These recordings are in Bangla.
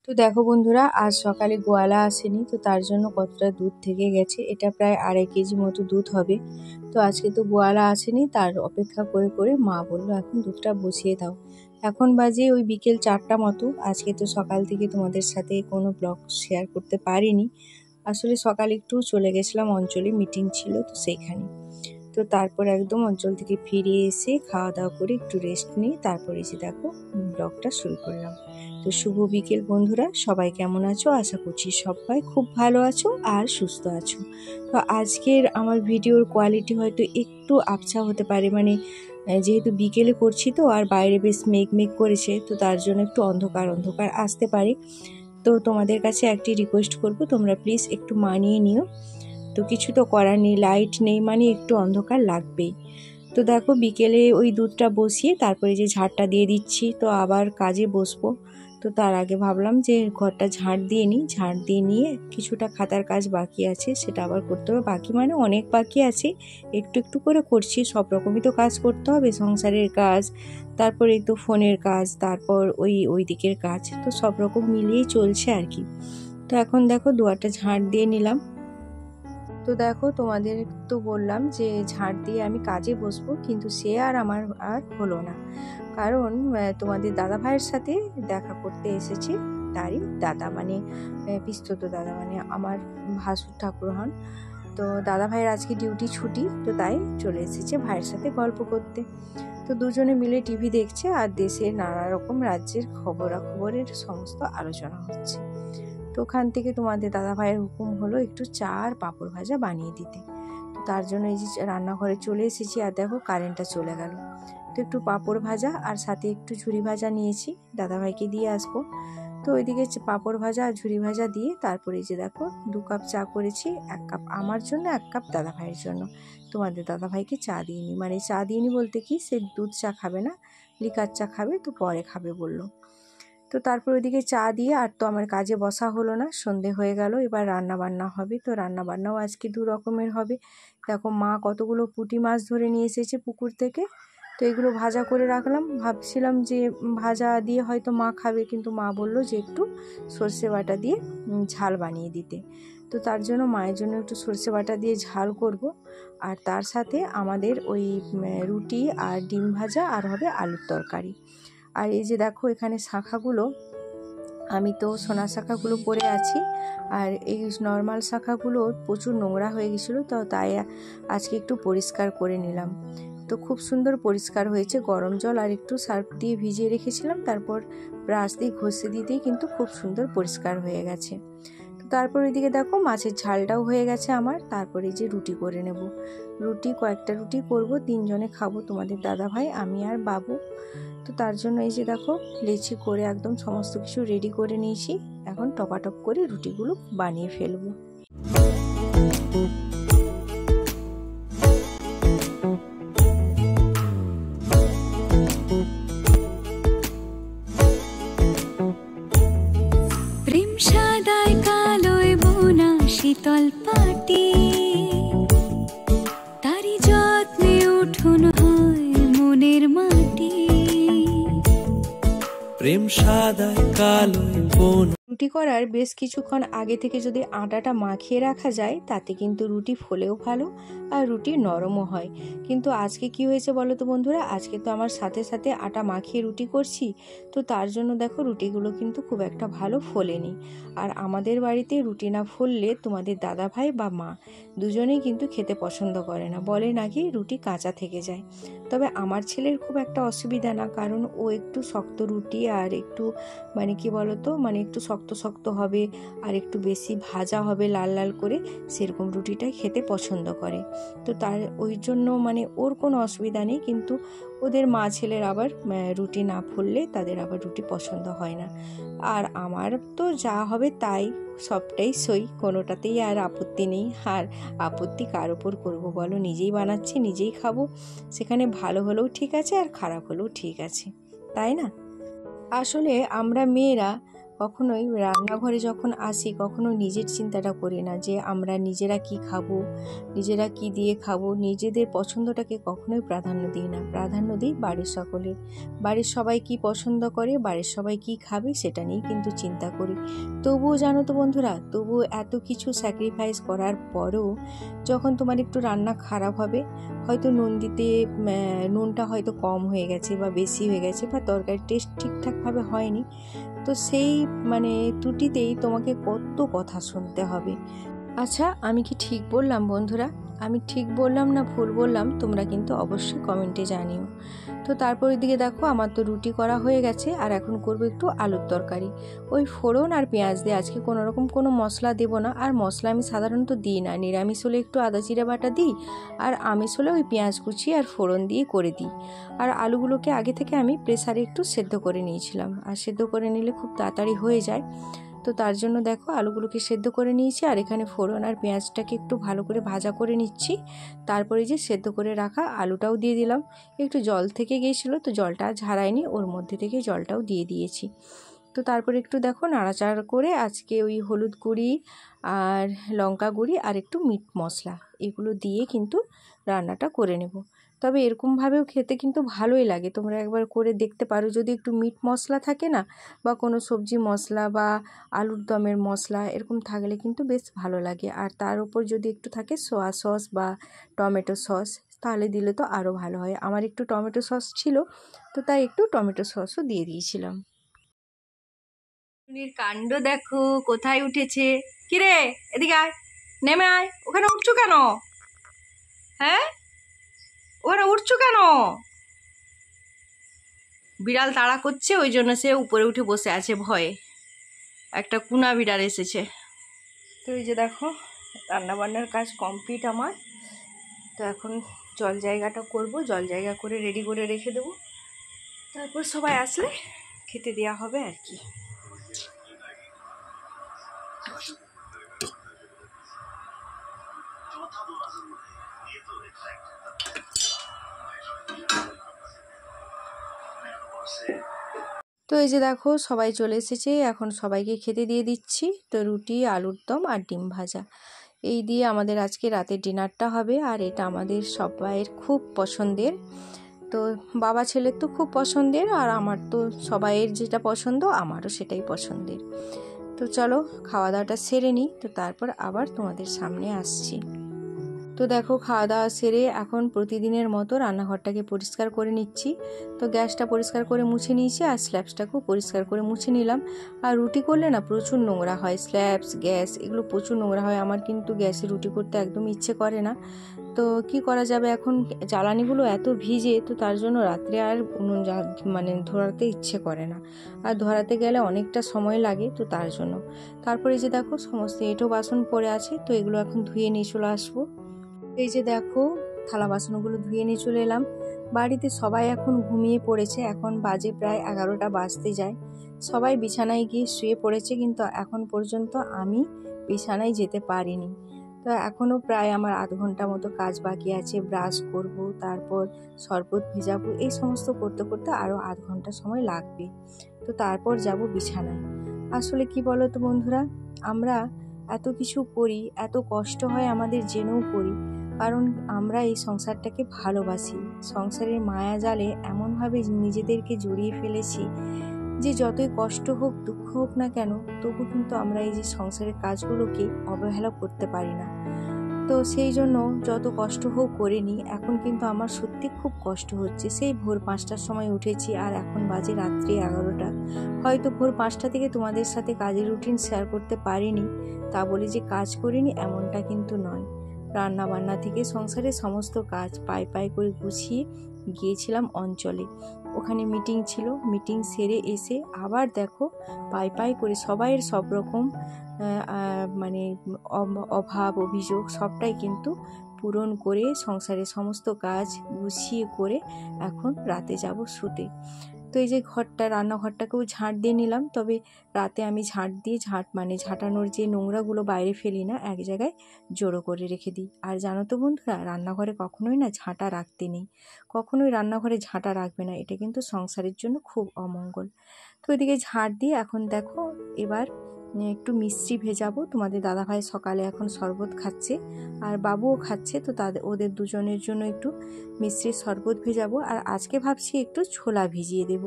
তো দেখো বন্ধুরা, আজ সকালে গোয়ালা আসেনি, তো তার জন্য কতটা দুধ থেকে গেছে। এটা প্রায় 2.5 কেজি মতো দুধ হবে। তো আজকে তো গোয়ালা আসেনি, তার অপেক্ষা করে করে মা বললো এখন দুধটা বসিয়ে দাও। এখন বাজে ওই বিকেল 4টা মতো। আজকে তো সকাল থেকে তোমাদের সাথে কোনো ব্লগ শেয়ার করতে পারিনি। আসলে সকালে একটু চলে গেছিলাম অঞ্চলে, মিটিং ছিল তো সেইখানে। তো তারপর একদম অঞ্চল থেকে ফিরে এসে খাওয়া দাওয়া করে একটু রেস্ট নিয়ে তারপরে এসে দেখো ব্লগটা শুরু করলাম। তো শুভ বিকেল বন্ধুরা, সবাই কেমন আছো? আশা করছি সবাই খুব ভালো আছো আর সুস্থ আছো। তো আজকের আমার ভিডিওর কোয়ালিটি হয়তো একটু আবছা হতে পারে, মানে যেহেতু বিকেলে করছি তো, আর বাইরে বেশ মেঘ মেঘ করেছে, তো তার জন্য একটু অন্ধকার অন্ধকার আসতে পারে। তো তোমাদের কাছে একটি রিকোয়েস্ট করব, তোমরা প্লিজ একটু মানিয়ে নিও। তো কিছু তো করার নেই, লাইট নেই মানে একটু অন্ধকার লাগবেই। তো দেখো বিকেলে ওই দুধটা বসিয়ে তারপরে যে ঝাড়টা দিয়ে দিচ্ছি, তো আবার কাজে বসবো। তো তার আগে ভাবলাম যে ঘরটা ঝাড় দিয়ে নিই, ঝাড় দিয়ে নিয়ে কিছুটা খাতার কাজ বাকি আছে সেটা আবার করতে হবে। বাকি মানে অনেক বাকি আছে, একটু একটু করে করছি। সব রকমই তো কাজ করতে হবে, সংসারের কাজ, তারপরে তো ফোনের কাজ, তারপর ওই দিকের কাজ, তো সব রকম মিলিয়েই চলছে আর কি। তো এখন দেখো দুয়ারটা ঝাড় দিয়ে নিলাম। তো দেখো তোমাদের তো বললাম যে ঝাড় দিয়ে আমি কাজে বসবো, কিন্তু সে আর আমার আর হলো না। কারণ তোমাদের দাদা ভাইয়ের সাথে দেখা করতে এসেছে তারই দাদা, মানে পিস্তত দাদা, মানে আমার ভাসুর ঠাকুর হন। তো দাদা ভাইয়ের আজকে ডিউটি ছুটি, তো তাই চলে এসেছে ভাইয়ের সাথে গল্প করতে। তো দুজনে মিলে টিভি দেখছে আর দেশের নানা রকম রাজ্যের খবরাখবরের সমস্ত আলোচনা হচ্ছে। তো ওখান থেকে তোমাদের দাদা ভাইয়ের হুকুম হলো একটু চা আর পাঁপড় ভাজা বানিয়ে দিতে। তো তার জন্য এই যে রান্নাঘরে চলে এসেছি, আর দেখো কারেন্টটা চলে গেল। তো একটু পাঁপড় ভাজা আর সাথে একটু ঝুরি ভাজা নিয়েছি, দাদা ভাইকে দিয়ে আসবো। তো ওইদিকে পাঁপড় ভাজা আর ঝুরি ভাজা দিয়ে তারপরে যে দেখো 2 কাপ চা করেছি, 1 কাপ আমার জন্য, 1 কাপ দাদা ভাইয়ের জন্য। তোমাদের দাদা ভাইকে চা দিইনি, মানে চা দিইনি বলতে কি, সে দুধ চা খাবে না, লিকার চা খাবে, তো পরে খাবে বললো। তো তারপর ওইদিকে চা দিয়ে আর তো আমার কাজে বসা হলো না, সন্ধে হয়ে গেল। এবার রান্না বান্না হবে, তো রান্না বান্নাও আজকে 2 রকমের হবে। দেখো মা কতগুলো পুঁটি মাছ ধরে নিয়ে এসেছে পুকুর থেকে, তো এগুলো ভাজা করে রাখলাম। ভাবছিলাম যে ভাজা দিয়ে হয়তো মা খাবে, কিন্তু মা বললো যে একটু সর্ষে বাটা দিয়ে ঝাল বানিয়ে দিতে। তো তার জন্য মায়ের জন্য একটু সর্ষে বাটা দিয়ে ঝাল করব। আর তার সাথে আমাদের ওই রুটি আর ডিম ভাজা আর হবে আলুর তরকারি। আর এই যে দেখো এখানে শাখাগুলো, আমি তো সোনা শাখাগুলো পরে আছি, আর এই নর্মাল শাখাগুলো প্রচুর নোংরা হয়ে গেছিলো, তো তাই আজকে একটু পরিষ্কার করে নিলাম। তো খুব সুন্দর পরিষ্কার হয়েছে, গরম জল আর একটু সার্ফ দিয়ে ভিজিয়ে রেখেছিলাম, তারপর ব্রাশ দিয়ে ঘষে দিতেই কিন্তু খুব সুন্দর পরিষ্কার হয়ে গেছে। তো তারপর ওইদিকে দেখো মাছের ঝালটাও হয়ে গেছে আমার। তারপরে যে রুটি করে নেব, কয়েকটা রুটি করব, 3 জনে খাবো, তোমাদের দাদা ভাই, আমি আর বাবু। তো তার জন্য এই যে দেখো লেচি করে একদম সমস্ত কিছু রেডি করে নিয়েছি, এখন টপাটপ করে রুটিগুলো বানিয়ে ফেলবো। প্রেম সাদায় কালোয় বোনা শীতল পাটি, তারি যত্নে উঠুন হয় মনের মাটি। প্রেম সাদায় কালোয় বোনা। রুটি করার বেশ কিছুক্ষণ আগে থেকে যদি আটাটা মাখিয়ে রাখা যায়, তাতে কিন্তু রুটি ফোলেও ভালো আর রুটি নরমও হয়। কিন্তু আজকে কি হয়েছে বলো তো বন্ধুরা, আজকে তো আমার সাথে সাথে আটা মাখিয়ে রুটি করছি, তো তার জন্য দেখো রুটিগুলো কিন্তু খুব একটা ভালো ফোলেনি। আর আমাদের বাড়িতে রুটি না ফুললে তোমাদের দাদা ভাই বা মা দুজনেই কিন্তু খেতে পছন্দ করে না, বলে নাকি রুটি কাঁচা থেকে যায়। তবে আমার ছেলের খুব একটা অসুবিধা না, কারণ ও একটু শক্ত রুটি আর একটু মানে কি বলতো, মানে একটু শক্ত শক্ত হবে আর একটু বেশি ভাজা হবে লাল লাল করে, সেরকম রুটিটাই খেতে পছন্দ করে। তো তার ওই জন্য মানে ওর কোনো অসুবিধা নেই, কিন্তু ওদের মা ছেলের আবার রুটি না ফুললে তাদের আবার রুটি পছন্দ হয় না। আর আমার তো যা হবে তাই, সবটাই সই, কোনোটাতেই আর আপত্তি নেই। আর আপত্তি কার ওপর করবো বলো, নিজেই বানাচ্ছি নিজেই খাবো, সেখানে ভালো হলেও ঠিক আছে আর খারাপ হলেও ঠিক আছে, তাই না? আসলে আমরা মেয়েরা কখনোই রান্নাঘরে যখন আসি কখনো নিজের চিন্তাটা করি না যে আমরা নিজেরা কি খাবো, নিজেরা কি দিয়ে খাবো। নিজেদের পছন্দটাকে কখনোই প্রাধান্য দিই না, প্রাধান্য দিই বাড়ির সকলের। বাড়ির সবাই কি পছন্দ করে, বাড়ির সবাই কি খাবে সেটা নিয়েই কিন্তু চিন্তা করি। তবুও জানো তো বন্ধুরা, তবুও এত কিছু স্যাক্রিফাইস করার পরেও যখন তোমার একটু রান্না খারাপ হবে, হয়তো নুনটা হয়তো কম হয়ে গেছে বা বেশি হয়ে গেছে বা তরকারির টেস্ট ঠিকঠাকভাবে হয়নি, তো সেই ত্রুটিতেই তোমাকে কত কথা শুনতে হবে। আচ্ছা, আমি কি ঠিক বললাম বন্ধুরা? আমি ঠিক বললাম না ভুল বললাম তোমরা কিন্তু অবশ্যই কমেন্টে জানিও। তো তারপর দিকে দেখো আমার তো রুটি করা হয়ে গেছে, আর এখন করব একটু আলুর তরকারি। ওই ফোড়ন আর পেঁয়াজ দিয়ে, আজকে কোনো রকম কোনো মশলা দেব না। আর মশলা আমি সাধারণত দিই না, নিরামিষ হলে একটু আদা জিরা বাটা দিই, আর আমিষ হলে ওই পেঁয়াজ কুচি আর ফোড়ন দিয়ে করে দিই। আর আলুগুলোকে আগে থেকে আমি প্রেসারে একটু সেদ্ধ করে নিয়েছিলাম, আর সেদ্ধ করে নিলে খুব তাড়াতাড়ি হয়ে যায়। তো তার জন্য দেখো আলুগুলোকে সেদ্ধ করে নিয়েছি, আর এখানে ফোড়ন আর পেঁয়াজটাকে একটু ভালো করে ভাজা করে নিচ্ছি। তারপরে যে সেদ্ধ করে রাখা আলুটাও দিয়ে দিলাম। একটু জল থেকে গিয়েছিলো, তো জলটা ঝাড়াইনি, ওর মধ্যে থেকে জলটাও দিয়ে দিয়েছি। তো তারপরে একটু দেখো নাড়াচাড়া করে আজকে ওই হলুদ গুঁড়ি আর লঙ্কা গুঁড়ি আর একটু মিট মশলা এগুলো দিয়ে কিন্তু রান্নাটা করে নেব। তবে এরকমভাবেও খেতে কিন্তু ভালোই লাগে, তোমরা একবার করে দেখতে পারো। যদি একটু মিট মশলা থাকে না, বা কোনো সবজি মশলা বা আলুর দমের মশলা এরকম থাকলে কিন্তু বেশ ভালো লাগে। আর তার উপর যদি একটু থাকে সোয়া সস বা টমেটো সস, তাহলে দিলে তো আরও ভালো হয়। আমার একটু টমেটো সস ছিল, তো তাই একটু টমেটো সসও দিয়ে দিয়েছিলাম। কাণ্ড দেখো কোথায় উঠেছে। কিরে, এদিকে আয়, নেমে আয়। ওখানে উঠছো কেন? হ্যাঁ, ওখানে উঠছো কেন? বিড়াল তাড়া করছে, ওই জন্য সে উপরে উঠে বসে আছে ভয়ে। একটা কুনা বিড়াল এসেছে। তো এই যে দেখো রান্নাবান্নার কাজ কমপ্লিট আমার। তো এখন জল জায়গাটা করব, জল জায়গা করে রেডি করে রেখে দেবো, তারপর সবাই আসলে খেতে দেওয়া হবে আর কি। তো এই যে দেখো সবাই চলে এসেছে, এখন সবাইকে খেতে দিয়ে দিচ্ছি। তো রুটি, আলুর দম আর ডিম ভাজা, এই দিয়ে আমাদের আজকে রাতের ডিনারটা হবে। আর এটা আমাদের সবাইয়ের খুব পছন্দের। তো বাবা ছেলের তো খুব পছন্দের, আর আমার তো সবাইয়ের যেটা পছন্দ আমারও সেটাই পছন্দের। তো চলো খাওয়া দাওয়াটা সেরে নিই, তো তারপর আবার তোমাদের সামনে আসছি। তো দেখো খাওয়া দাওয়া সেরে এখন প্রতিদিনের মতো রান্নাঘরটাকে পরিষ্কার করে নিচ্ছি। তো গ্যাসটা পরিষ্কার করে মুছে নিয়েছি, আর স্ল্যাবসটাকেও পরিষ্কার করে মুছে নিলাম। আর রুটি করলে না প্রচুর নোংরা হয়, স্ল্যাবস গ্যাস এগুলো প্রচুর নোংরা হয়। আমার কিন্তু গ্যাসে রুটি করতে একদম ইচ্ছে করে না। তো কি করা যাবে, এখন জ্বালানিগুলো এত ভিজে, তো তার জন্য রাত্রে আর উনুন ধরাতে ইচ্ছে করে না। আর ধরাতে গেলে অনেকটা সময় লাগে, তো তার জন্য। তারপরে যে দেখো সমস্ত এঁটো বাসন পড়ে আছে, তো এগুলো এখন ধুয়ে নিয়ে চলে আসবো। এই যে দেখো থালা বাসনগুলো ধুয়ে নিয়ে চলে এলাম। বাড়িতে সবাই এখন ঘুমিয়ে পড়েছে, এখন বাজে প্রায় 11টা বাজতে যায়। সবাই বিছানায় গিয়ে শুয়ে পড়েছে, কিন্তু এখন পর্যন্ত আমি বিছানায় যেতে পারিনি। তো এখনও প্রায় আমার আধ ঘন্টা মতো কাজ বাকি আছে। ব্রাশ করব, তারপর শরবত ভেজাবো, এই সমস্ত করতে করতে আরও আধ ঘন্টা সময় লাগবে। তো তারপর যাব বিছানায়। আসলে কি বলো তো বন্ধুরা, আমরা এত কিছু করি, এত কষ্ট হয় আমাদের জেনেও করি, কারণ আমরা এই সংসারটাকে ভালোবাসি। সংসারের মায়া জালে এমনভাবে নিজেদেরকে জড়িয়ে ফেলেছি যে যতই কষ্ট হোক, দুঃখ হোক না কেন, তবু কিন্তু আমরা এই যে সংসারের কাজগুলোকে অবহেলা করতে পারি না। তো সেই জন্য যত কষ্ট হোক করে নিই। এখন কিন্তু আমার সত্যি খুব কষ্ট হচ্ছে। সেই ভোর 5টার সময় উঠেছি, আর এখন বাজে রাত্রি 11টা। হয়তো ভোর 5টা থেকে তোমাদের সাথে কাজের রুটিন শেয়ার করতে পারিনি, তা বলি যে কাজ করিনি এমনটা কিন্তু নয়। রান্না বান্না থেকে সংসারের সমস্ত কাজ পাই করে গুছিয়ে গিয়েছিলাম অঞ্চলে। ওখানে মিটিং ছিল, মিটিং সেরে এসে আবার দেখো পাই করে সবাইয়ের সব রকম অভাব অভিযোগ সবটাই কিন্তু পূরণ করে সংসারের সমস্ত কাজ গুছিয়ে করে এখন রাতে যাব শুতে। তো এই যে ঘরটা, রান্নাঘরটাকেও ঝাঁট দিয়ে নিলাম। তবে রাতে আমি ঝাঁট দিয়ে ঝাঁটানোর যে নোংরাগুলো বাইরে ফেলি না, এক জায়গায় জড়ো করে রেখে দিই। আর জানো তো বন্ধুরা, রান্নাঘরে কখনোই না ঝাঁটা রাখতে নেই, কখনোই রান্নাঘরে ঝাঁটা রাখবে না, এটা কিন্তু সংসারের জন্য খুব অমঙ্গল। তো ওইদিকে ঝাঁট দিয়ে এখন দেখো এবার একটু মিষ্টি ভেজাবো। তোমাদের দাদাভাই সকালে এখন শরবত খাচ্ছে আর বাবুও খাচ্ছে, তো ওদের দুজনের জন্য একটু মিষ্টির শরবত ভেজাবো। আর আজকে ভাবছি একটু ছোলা ভিজিয়ে দেব,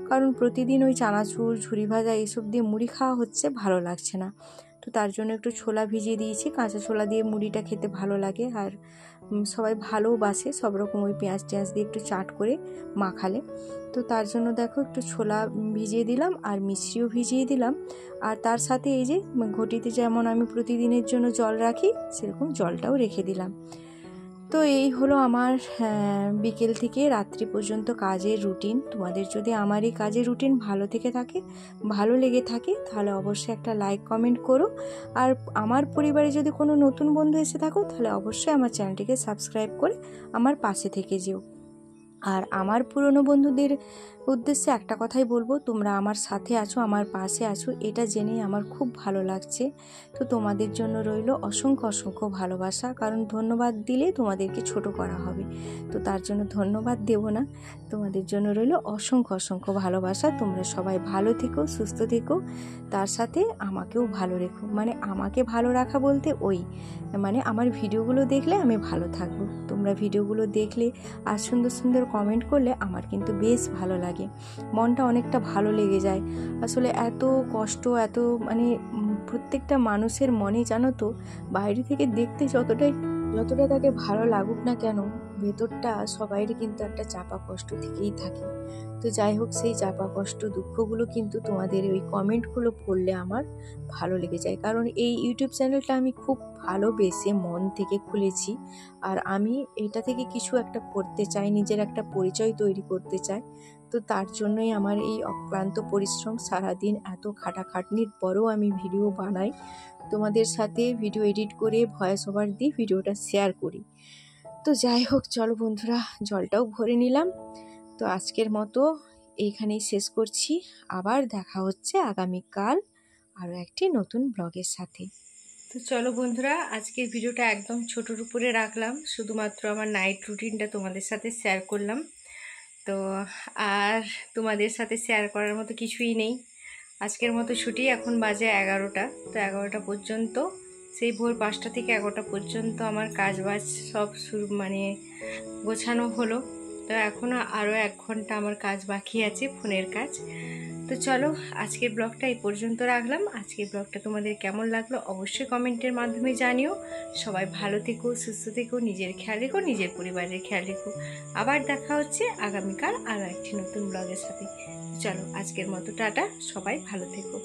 কারণ প্রতিদিন ওই চানাচুর, ঝুরি ভাজা এইসব দিয়ে মুড়ি খাওয়া হচ্ছে, ভালো লাগছে না। তো তার জন্য একটু ছোলা ভিজিয়ে দিয়েছি। কাঁচা ছোলা দিয়ে মুড়িটা খেতে ভালো লাগে, আর সবাই ভালোবাসে সব রকম ওই পেঁয়াজ টেঁয়াজ দিয়ে একটু চাট করে মাখালে। তো তার জন্য দেখো একটু ছোলা ভিজিয়ে দিলাম আর মিষ্টিও ভিজিয়ে দিলাম। আর তার সাথে এই যে ঘটিতে যেমন আমি প্রতিদিনের জন্য জল রাখি, সেরকম জলটাও রেখে দিলাম। তো এই হলো আমার বিকেল থেকে রাত্রি পর্যন্ত কাজের রুটিন। তোমাদের যদি আমার এই কাজের রুটিন ভালো লেগে থাকে তাহলে অবশ্যই একটা লাইক কমেন্ট করো। আর আমার পরিবারে যদি কোনো নতুন বন্ধু এসে থাকো তাহলে অবশ্যই আমার চ্যানেলটিকে সাবস্ক্রাইব করে আমার পাশে থেকে যেও। আর আমার পুরনো বন্ধুদের উদ্দেশ্যে একটা কথাই বলবো, তোমরা আমার সাথে আছো, আমার পাশে আছো, এটা জেনেই আমার খুব ভালো লাগছে। তো তোমাদের জন্য রইল অসংখ্য অসংখ্য ভালোবাসা, কারণ ধন্যবাদ দিলে তোমাদেরকে ছোট করা হবে, তো তার জন্য ধন্যবাদ দেব না। তোমাদের জন্য রইল অসংখ্য অসংখ্য ভালোবাসা। তোমরা সবাই ভালো থেকো, সুস্থ থেকো, তার সাথে আমাকেও ভালো রেখো। মানে আমাকে ভালো রাখা বলতে মানে আমার ভিডিওগুলো দেখলে আমি ভালো থাকবো। তোমরা ভিডিওগুলো দেখলে আর সুন্দর সুন্দর কমেন্ট করলে আমার কিন্তু বেশ ভালো লাগে, মনটা অনেকটা ভালো লেগে যায়। আসলে এত কষ্ট, এত মানে প্রত্যেকটা মানুষের মনে জানো তো, বাইরে থেকে দেখতে যতটা তাকে ভালো লাগুক না কেন, ভেতরটা সবাইরই কিন্তু একটা চাপা কষ্ট থেকেই থাকে। তো যাই হোক, সেই চাপা কষ্ট, দুঃখগুলো কিন্তু তোমাদের ওই কমেন্টগুলো পড়লে আমার ভালো লেগে যায়। কারণ এই ইউটিউব চ্যানেলটা আমি খুব ভালোবেসে মন থেকে খুলেছি, আর আমি এটা থেকে কিছু একটা করতে চাই, নিজের একটা পরিচয় তৈরি করতে চাই। তো তার জন্যই আমার এই অক্লান্ত পরিশ্রম, সারাদিন এত খাটাখাটনির পরেও আমি ভিডিও বানাই, তোমাদের সাথে ভিডিও এডিট করে ভয়েস ওভার দিয়ে ভিডিওটা শেয়ার করি। তো যাই হোক, চলো বন্ধুরা, জলটাও ভরে নিলাম। তো আজকের মতো এইখানেই শেষ করছি। আবার দেখা হচ্ছে আগামীকাল আরও একটি নতুন ব্লগের সাথে। তো চলো বন্ধুরা, আজকের ভিডিওটা একদম ছোটোর উপরে রাখলাম, শুধুমাত্র আমার নাইট রুটিনটা তোমাদের সাথে শেয়ার করলাম। তো আর তোমাদের সাথে শেয়ার করার মতো কিছুই নেই। আজকের মতো ছুটি, এখন বাজে 11টা। তো 11টা পর্যন্ত, সেই ভোর 5টা থেকে 11টা পর্যন্ত আমার কাজবাজ সব মানে গোছানো হলো। তো এখনও আরও 1 ঘন্টা আমার কাজ বাকি আছে, ফোনের কাজ। তো চলো, আজকের ব্লগটা এই পর্যন্ত রাখলাম। আজকের ব্লগটা তোমাদের কেমন লাগলো অবশ্যই কমেন্টের মাধ্যমে জানিও। সবাই ভালো থেকো, সুস্থ থেকো, নিজের খেয়াল রেখো, নিজের পরিবারের খেয়াল রেখো। আবার দেখা হচ্ছে আগামীকাল আরও একটি নতুন ব্লগের সাথে। চলো, আজকের মতো টাটা, সবাই ভালো থেকো।